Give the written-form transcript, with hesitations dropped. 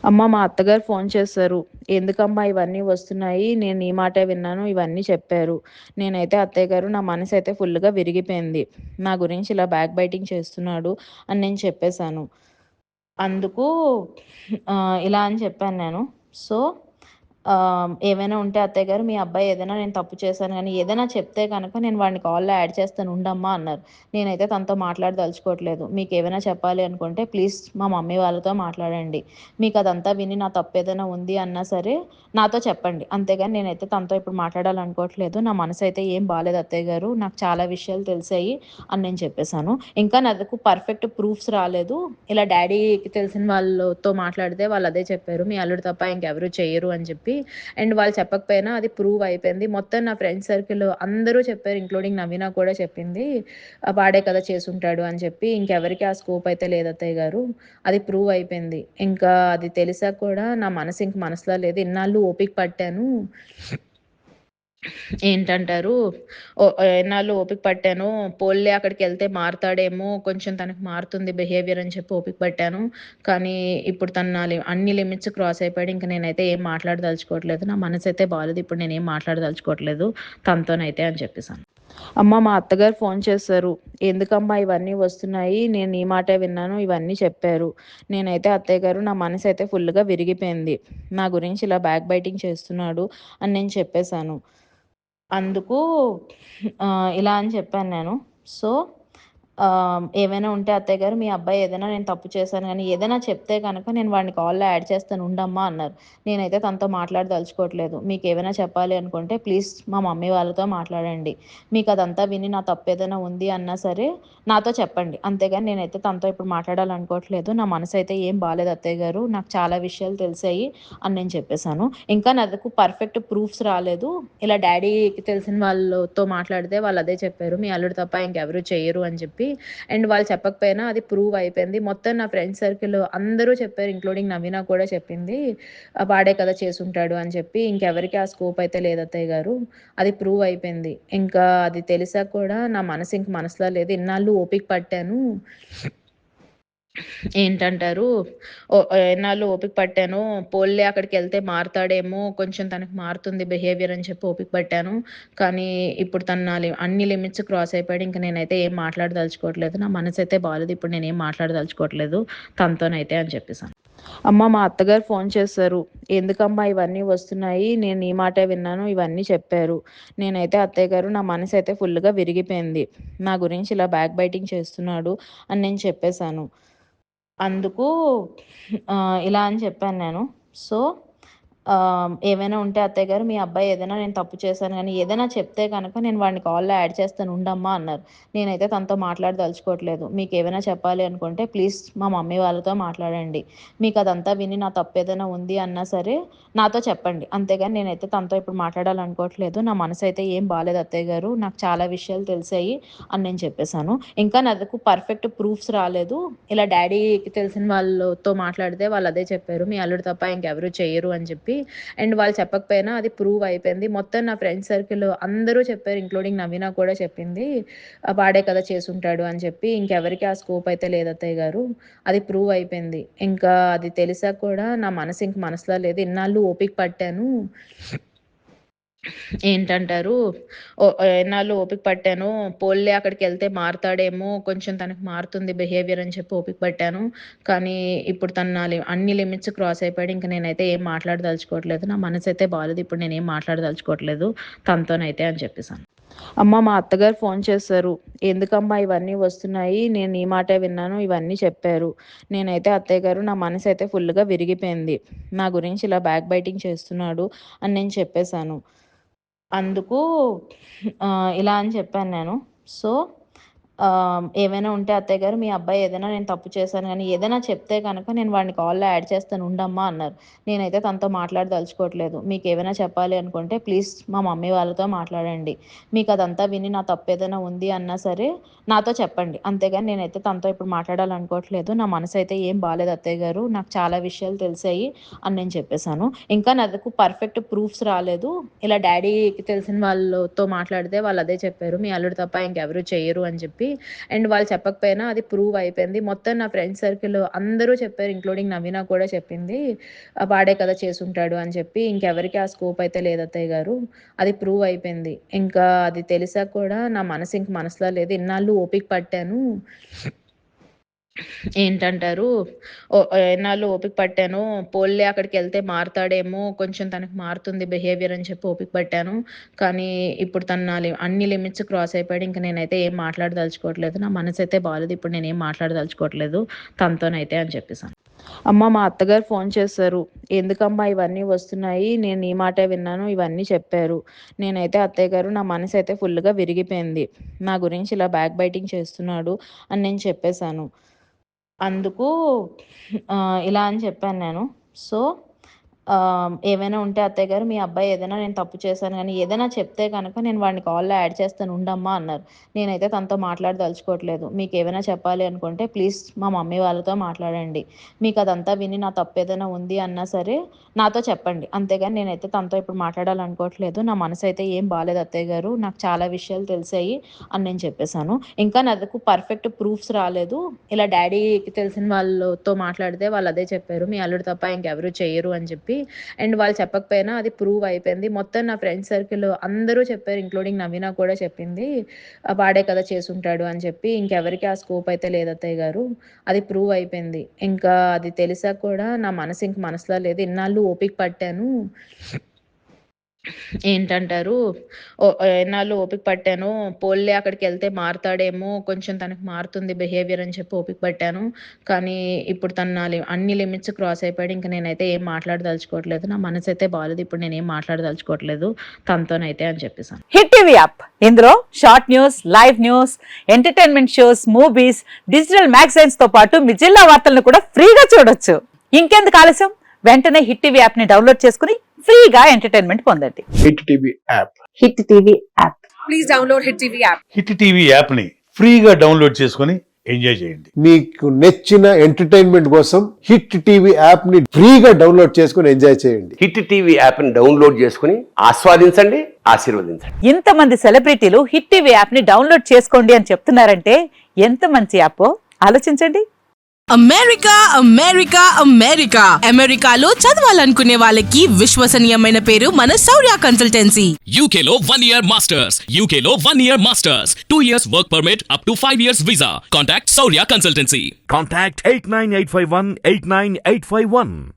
మా అత్తగారు ఫోన్ చేశారు. "ఎందుకమ్మా ఇవన్నీ వస్తున్నాయి? నేను నీ మాటే విన్నాను" ఇవన్నీ చెప్పారు. నేనైతే "అత్తయ్య గారు నా మనసైతే ఫుల్‌గా విరిగిపోయింది. నా గురించి ఇలా బ్యాక్ బైటింగ్ చేస్తున్నాడు" అని నేను చెప్పేసాను. అందుకు ఇలా అని చెప్పాను నేను. సో, "ఏవైనా ఉంటే అత్తయ్య గారు మీ అబ్బాయి ఏదైనా నేను తప్పు చేశాను గానీ, ఏదైనా చెప్తే గనక నేను వాడిని కాల్‌లో యాడ్ చేస్తాను ఉండమ్మా" అన్నారు. నేనైతే తనతో మాట్లాడదలుచుకోవట్లేదు. "మీకేమైనా చెప్పాలి అనుకుంటే ప్లీజ్ మా మమ్మీ వాళ్ళతో మాట్లాడండి. మీకదంతా విని నా తప్పేదైనా ఉంది అన్నా సరే నాతో చెప్పండి. అంతేగాని నేనైతే తనతో ఇప్పుడు మాట్లాడాలనుకోవట్లేదు. నా మనసైతే ఏం బాలేదు అత్తయ్య గారు. నాకు చాలా విషయాలు తెలిసాయి" అని నేను చెప్పేసాను. ఇంకా నా దగ్గరకు పర్ఫెక్ట్ ప్రూఫ్స్ రాలేదు. ఇలా డ్యాడీకి తెలిసిన వాళ్ళతో మాట్లాడితే వాళ్ళదే చెప్పారు. "మీ అల్లుడు తప్ప ఇంకెవరు చెయ్యరు" అని చెప్పి. అండ్ వాళ్ళు చెప్పకపోయినా అది ప్రూవ్ అయిపోయింది. మొత్తం నా ఫ్రెండ్స్ సర్కిల్ అందరూ చెప్పారు. ఇంక్లూడింగ్ నవీన కూడా చెప్పింది. వాడే కదా చేసుంటాడు అని చెప్పి. ఇంకెవరికీ ఆ స్కోప్ అయితే లేదు అత్తయ్య గారు. అది ప్రూవ్ అయిపోయింది. ఇంకా అది తెలిసాక కూడా నా మనసు ఇంక మనసులో లేదు. ఇన్నాళ్ళు ఓపిక పట్టాను. ఏంటంటారు? ఎన్నాళ్ళు ఓపిక పట్టాను. పోన్లే అక్కడికెళ్తే మారతాడేమో, కొంచెం తనకి మారుతుంది బిహేవియర్ అని చెప్పి ఓపిక పట్టాను. కానీ ఇప్పుడు తను నా అన్ని లిమిట్స్ క్రాస్ అయిపోయాడు. ఇంక నేనైతే ఏం మాట్లాడదలుచుకోవట్లేదు. నా మనసైతే బాలేదు. ఇప్పుడు నేనేం మాట్లాడదలుచుకోవట్లేదు తనతోనైతే అని చెప్పేసాను. మా అత్తగారు ఫోన్ చేశారు. "ఎందుకమ్మా ఇవన్నీ వస్తున్నాయి? నేను నీ మాటే విన్నాను" ఇవన్నీ చెప్పారు. నేనైతే "అత్తయ్య గారు నా మనసైతే ఫుల్‌గా విరిగిపోయింది. నా గురించి ఇలా బ్యాక్ బైటింగ్ చేస్తున్నాడు" అని నేను చెప్పేసాను. అందుకు ఇలా అని చెప్పాను నేను. సో, "ఏవైనా ఉంటే అత్తయ్య గారు మీ అబ్బాయి ఏదైనా నేను తప్పు చేశాను గానీ, ఏదైనా చెప్తే గనక నేను వాడిని కాల్‌లో యాడ్ చేస్తాను ఉండమ్మా" అన్నారు. నేనైతే తనతో మాట్లాడదలుచుకోవట్లేదు. "మీకేమైనా చెప్పాలి అనుకుంటే ప్లీజ్ మా మమ్మీ వాళ్ళతో మాట్లాడండి. మీకదంతా విని నా తప్పేదైనా ఉంది అన్నా సరే నాతో చెప్పండి. అంతేగాని నేనైతే తనతో ఇప్పుడు మాట్లాడాలనుకోవట్లేదు. నా మనసైతే ఏం బాలేదు అత్తయ్య గారు. నాకు చాలా విషయాలు తెలిసాయి" అని నేను చెప్పేసాను. ఇంకా నా దగ్గరకు పర్ఫెక్ట్ ప్రూఫ్స్ రాలేదు. ఇలా డ్యాడీకి తెలిసిన వాళ్ళతో మాట్లాడితే వాళ్ళదే చెప్పారు. "మీ అల్లుడు తప్ప ఇంకెవరు చెయ్యరు" అని చెప్పి. అండ్ వాళ్ళు చెప్పకపోయినా అది ప్రూవ్ అయిపోయింది. మొత్తం నా ఫ్రెండ్స్ సర్కిల్ అందరూ చెప్పారు. ఇంక్లూడింగ్ నవీన కూడా చెప్పింది. వాడే కదా చేసుంటాడు అని చెప్పి. ఇంకెవరికీ ఆ స్కోప్ అయితే లేదు అత్తయ్య గారు. అది ప్రూవ్ అయిపోయింది. ఇంకా అది తెలిసాక కూడా నా మనసు ఇంక మనసులో లేదు. ఇన్నాళ్ళు ఓపిక పట్టాను. ఏంటంటారు? ఎన్నాళ్ళు ఓపిక పట్టాను. పోన్లే అక్కడికెళ్తే మారతాడేమో, కొంచెం తనకి మారుతుంది బిహేవియర్ అని చెప్పి ఓపిక పట్టాను. కానీ ఇప్పుడు తను నా అన్ని లిమిట్స్ క్రాస్ అయిపోయాడు. ఇంక నేనైతే ఏం మాట్లాడదలుచుకోవట్లేదు. నా మనసైతే బాలేదు. ఇప్పుడు నేనేం మాట్లాడదలుచుకోవట్లేదు తనతోనైతే అని చెప్పేసాను. మా అత్తగారు ఫోన్ చేశారు. "ఎందుకమ్మా ఇవన్నీ వస్తున్నాయి? నేను నీ మాటే విన్నాను" ఇవన్నీ చెప్పారు. నేనైతే "అత్తయ్య గారు నా మనసైతే ఫుల్‌గా విరిగిపోయింది. నా గురించి ఇలా బ్యాక్ బైటింగ్ చేస్తున్నాడు" అని నేను చెప్పేసాను. అందుకు ఇలా అని చెప్పాను నేను. సో, "ఏవైనా ఉంటే అత్తయ్య గారు మీ అబ్బాయి ఏదైనా నేను తప్పు చేశాను గానీ, ఏదైనా చెప్తే గనక నేను వాడిని కాల్‌లో యాడ్ చేస్తాను ఉండమ్మా" అన్నారు. నేనైతే తనతో మాట్లాడదలుచుకోవట్లేదు. "మీకేమైనా చెప్పాలి అనుకుంటే ప్లీజ్ మా మమ్మీ వాళ్ళతో మాట్లాడండి. మీకదంతా విని నా తప్పేదైనా ఉంది అన్నా సరే నాతో చెప్పండి. అంతేగాని నేనైతే తనతో ఇప్పుడు మాట్లాడాలనుకోవట్లేదు. నా మనసైతే ఏం బాలేదు అత్తయ్య గారు. నాకు చాలా విషయాలు తెలిసాయి" అని నేను చెప్పేసాను. ఇంకా నా దగ్గరకు పర్ఫెక్ట్ ప్రూఫ్స్ రాలేదు. ఇలా డ్యాడీకి తెలిసిన వాళ్ళతో మాట్లాడితే వాళ్ళదే చెప్పారు. "మీ అల్లుడు తప్ప ఇంకెవరు చెయ్యరు" అని చెప్పి. అండ్ వాళ్ళు చెప్పకపోయినా అది ప్రూవ్ అయిపోయింది. మొత్తం నా ఫ్రెండ్స్ సర్కిల్ అందరూ చెప్పారు. ఇంక్లూడింగ్ నవీన కూడా చెప్పింది. వాడే కదా చేసుంటాడు అని చెప్పి. ఇంకెవరికీ ఆ స్కోప్ అయితే లేదు అత్తయ్య గారు. అది ప్రూవ్ అయిపోయింది. ఇంకా అది తెలిసాక కూడా నా మనసు ఇంక మనసులో లేదు. ఇన్నాళ్ళు ఓపిక పట్టాను. ఏంటంటారు? ఎన్నాళ్ళు ఓపిక పట్టాను. పోన్లే అక్కడికెళ్తే మారతాడేమో, కొంచెం తనకి మారుతుంది బిహేవియర్ అని చెప్పి ఓపిక పట్టాను. కానీ ఇప్పుడు తను నా అన్ని లిమిట్స్ క్రాస్ అయిపోయాడు. ఇంక నేనైతే ఏం మాట్లాడదలుచుకోవట్లేదు. నా మనసైతే బాలేదు. ఇప్పుడు నేనేం మాట్లాడదలుచుకోవట్లేదు తనతోనైతే అని చెప్పేసాను. మా అత్తగారు ఫోన్ చేశారు. "ఎందుకమ్మా ఇవన్నీ వస్తున్నాయి? నేను నీ మాటే విన్నాను" ఇవన్నీ చెప్పారు. నేనైతే "అత్తయ్య గారు నా మనసైతే ఫుల్‌గా విరిగిపోయింది. నా గురించి ఇలా బ్యాక్ బైటింగ్ చేస్తున్నాడు" అని నేను చెప్పేసాను. అందుకు ఇలా అని చెప్పాను నేను. సో, "ఏవైనా ఉంటే అత్తయ్య గారు మీ అబ్బాయి ఏదైనా నేను తప్పు చేశాను గానీ, ఏదైనా చెప్తే గనక నేను వాడిని కాల్‌లో యాడ్ చేస్తాను ఉండమ్మా" అన్నారు. నేనైతే తనతో మాట్లాడదలుచుకోవట్లేదు. "మీకేమైనా చెప్పాలి అనుకుంటే ప్లీజ్ మా మమ్మీ వాళ్ళతో మాట్లాడండి. మీకదంతా విని నా తప్పేదైనా ఉంది అన్నా సరే నాతో చెప్పండి. అంతేగాని నేనైతే తనతో ఇప్పుడు మాట్లాడాలనుకోవట్లేదు. నా మనసైతే ఏం బాలేదు అత్తయ్య గారు. నాకు చాలా విషయాలు తెలిసాయి" అని నేను చెప్పేసాను. ఇంకా నా దగ్గరకు పర్ఫెక్ట్ ప్రూఫ్స్ రాలేదు. ఇలా డ్యాడీకి తెలిసిన వాళ్ళతో మాట్లాడితే వాళ్ళదే చెప్పారు. "మీ అల్లుడు తప్ప ఇంకెవరు చెయ్యరు" అని చెప్పి. చెప్పి. అండ్ వాళ్ళు చెప్పకపోయినా అది ప్రూవ్ అయిపోయింది. మొత్తం నా ఫ్రెండ్ సర్కిల్ అందరూ చెప్పారు. ఇంక్లూడింగ్ నవీన కూడా చెప్పింది. వాడే కదా చేసుంటాడు అని చెప్పి. ఇంకెవరికీ ఆ స్కోప్ అయితే లేదు అత్తయ్య గారు. అది ప్రూవ్ అయిపోయింది. ఇంకా అది తెలిసాక కూడా నా మనసు ఇంక మనసులో లేదు. ఇన్నాళ్ళు ఓపిక పట్టాను. ఏంటంటారు? ఎన్నాళ్ళు ఓపిక పట్టాను. పోన్లే అక్కడికెళ్తే మారతాడేమో, కొంచెం తనకి మారుతుంది బిహేవియర్ అని చెప్పి ఓపిక పట్టాను. కానీ ఇప్పుడు తను నా అన్ని లిమిట్స్ క్రాస్ అయిపోయాడు. ఇంక నేనైతే ఏం మాట్లాడదలుచుకోవట్లేదు. నా మనసైతే బాలేదు. ఇప్పుడు నేనేం మాట్లాడదలుచుకోవట్లేదు తనతోనైతే అని చెప్పేసాను. అమ్మ మా అత్తగారు ఫోన్ చేశారు. "ఎందుకమ్మా ఇవన్నీ వస్తున్నాయి? నేను నీ మాటే విన్నాను." ఇవన్నీ చెప్పారు. నేనైతే అత్తయ్య గారు నా మనసైతే ఫుల్‌గా విరిగిపోయింది. నా గురించి ఇలా బ్యాక్ బైటింగ్ చేస్తున్నాడు అని నేను చెప్పేసాను. అందుకు ఇలా అని చెప్పాను నేను. సో, ఏవైనా ఉంటే అత్తయ్య గారు మీ అబ్బాయి ఏదైనా నేను తప్పు చేశాను గానీ, ఏదైనా చెప్తే గనక నేను వాడిని కాల్‌లో యాడ్ చేస్తాను ఉండమ్మా అన్నారు. నేనైతే తనతో మాట్లాడదలుచుకోవట్లేదు. మీకేమైనా చెప్పాలి అనుకుంటే ప్లీజ్ మా మమ్మీ వాళ్ళతో మాట్లాడండి. మీకదంతా విని నా తప్పేదైనా ఉంది అన్నా సరే నాతో చెప్పండి. అంతేగాని నేనైతే తనతో ఇప్పుడు మాట్లాడాలనుకోవట్లేదు. నా మనసైతే ఏం బాలేదు అత్తయ్య గారు. నాకు చాలా విషయాలు తెలిసాయి అని నేను చెప్పేసాను. ఇంకా నా దగ్గరకు పర్ఫెక్ట్ ప్రూఫ్స్ రాలేదు. ఇలా డ్యాడీకి తెలిసిన వాళ్ళతో మాట్లాడితే వాళ్ళదే చెప్పారు. మీ అల్లుడు తప్ప ఇంకెవరు చెయ్యరు అని చెప్పి. అండ్ వాళ్ళు చెప్పకపోయినా అది ప్రూవ్ అయిపోయింది. మొత్తం నా ఫ్రెండ్ సర్కిల్ అందరూ చెప్పారు. ఇంక్లూడింగ్ నవీన కూడా చెప్పింది. వాడే కదా చేసుంటాడు అని చెప్పి. ఇంకెవరికీ ఆ స్కోప్ అయితే లేదు అత్తయ్య గారు. అది ప్రూవ్ అయిపోయింది. ఇంకా అది తెలిసాక కూడా నా మనసు ఇంక మనసులో లేదు. ఇన్నాళ్ళు ఓపిక పట్టాను. ఏంటంటారు? ఎన్నాళ్ళు ఓపిక పట్టాను. పోన్లే అక్కడికెళ్తే మారతాడేమో, కొంచెం తనకి మారుతుంది బిహేవియర్ అని చెప్పి ఓపిక పట్టాను. కానీ ఇప్పుడు తను నా అన్ని లిమిట్స్ క్రాస్ అయిపోయాడు. ఇంక నేనైతే ఏం మాట్లాడదలుచుకోవట్లేదు. నా మనసైతే బాలేదు. ఇప్పుడు నేనేం మాట్లాడదలుచుకోవట్లేదు తనతోనైతే అని చెప్పేసాను. హిట్ టీవీ యాప్ ఇందులో short news, live news, entertainment shows, movies, digital magazines తో పాటు మీ జిల్లా వార్తలను కూడా ఫ్రీగా చూడొచ్చు. ఇంకెందుకు ఆలస్యం? వెంటనే హిట్ టీవీ యాప్ ని డౌన్లోడ్ చేసుకుని ఫ్రీగా ఎంటర్టైన్మెంట్ పొందండి. Hit TV app. Hit TV app. Please download hit TV app. Hit TV app ని ఫ్రీగా డౌన్లోడ్ చేసుకొని ఎంజాయ్ చేయండి. మీకు నచ్చిన ఎంటర్టైన్మెంట్ కోసం హిట్ టీవీ యాప్ ని ఫ్రీగా డౌన్లోడ్ చేసుకొని ఎంజాయ్ చేయండి. హిట్ టీవీ యాప్ ని డౌన్లోడ్ చేసుకుని ఆస్వాదించండి, ఆశీర్వదించండి. ఇంతమంది సెలబ్రిటీలు హిట్ టీవీ యాప్ ని డౌన్లోడ్ చేసుకోండి అని చెప్తున్నారంటే ఎంత మంచి యాప్ ఆలోచించండి. అమెరికా అమెరికా అమెరికా అమెరికాలో చదవాలనుకునే వాళ్ళకి విశ్వసనీయమైన పేరు మన శౌర్య కన్సల్టెన్సీ. UK లో 1 year masters. UK లో 1 year masters. 2 years work permit up to 5 years visa. Contact Saurya Consultancy. Contact 89851 89851.